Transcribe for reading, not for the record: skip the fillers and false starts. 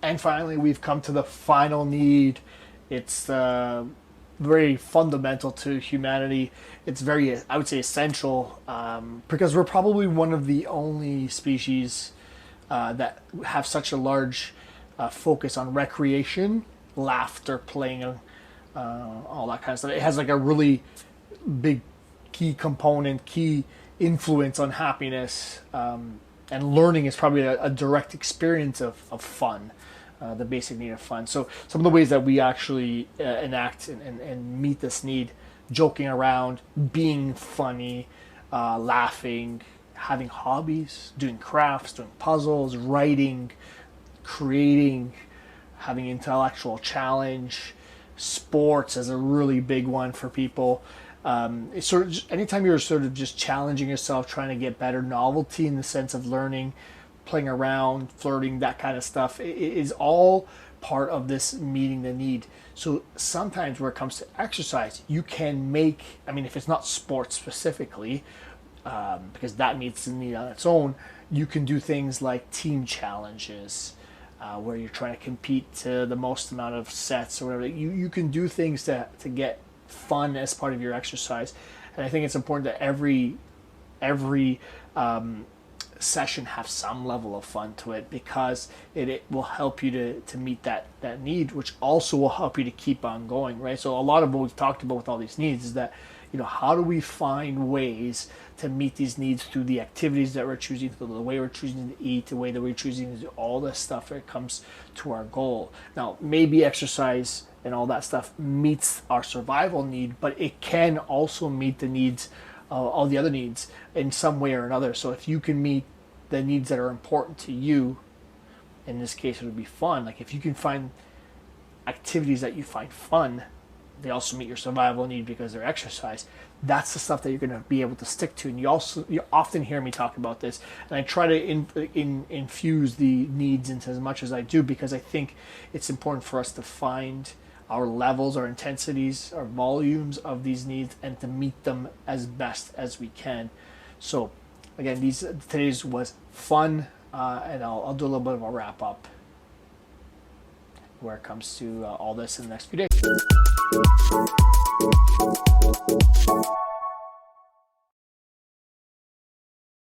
And finally, we've come to the final need. It's very fundamental to humanity. It's very, I would say, essential because we're probably one of the only species that have such a large focus on recreation, laughter, playing, all that kind of stuff. It has like a really big key component, key influence on happiness. And learning is probably a direct experience of fun, the basic need of fun. So some of the ways that we actually enact and meet this need: joking around, being funny, laughing, having hobbies, doing crafts, doing puzzles, writing, creating, having intellectual challenge. Sports is a really big one for people. It's sort of just, anytime you're sort of just challenging yourself, trying to get better, novelty in the sense of learning, playing around, flirting, that kind of stuff, it is all part of this meeting the need. So sometimes where it comes to exercise, you can make, I mean, if it's not sports specifically, because that meets the need on its own, you can do things like team challenges, where you're trying to compete to the most amount of sets or whatever. You can do things to get fun as part of your exercise. And I think it's important that every session have some level of fun to it, because it will help you to meet that need, which also will help you to keep on going, right? So a lot of what we've talked about with all these needs is that, how do we find ways to meet these needs through the activities that we're choosing, through the way we're choosing to eat, the way that we're choosing to do all this stuff that comes to our goal. Now, maybe exercise and all that stuff meets our survival need, but it can also meet the needs, all the other needs in some way or another. So if you can meet the needs that are important to you, in this case it would be fun. Like if you can find activities that you find fun, they also meet your survival need because they're exercise. That's the stuff that you're going to be able to stick to. And you often hear me talk about this, and I try to infuse the needs into as much as I do, because I think it's important for us to find our levels, our intensities, our volumes of these needs, and to meet them as best as we can. So again, today's was fun, and I'll do a little bit of a wrap up where it comes to all this in the next few days.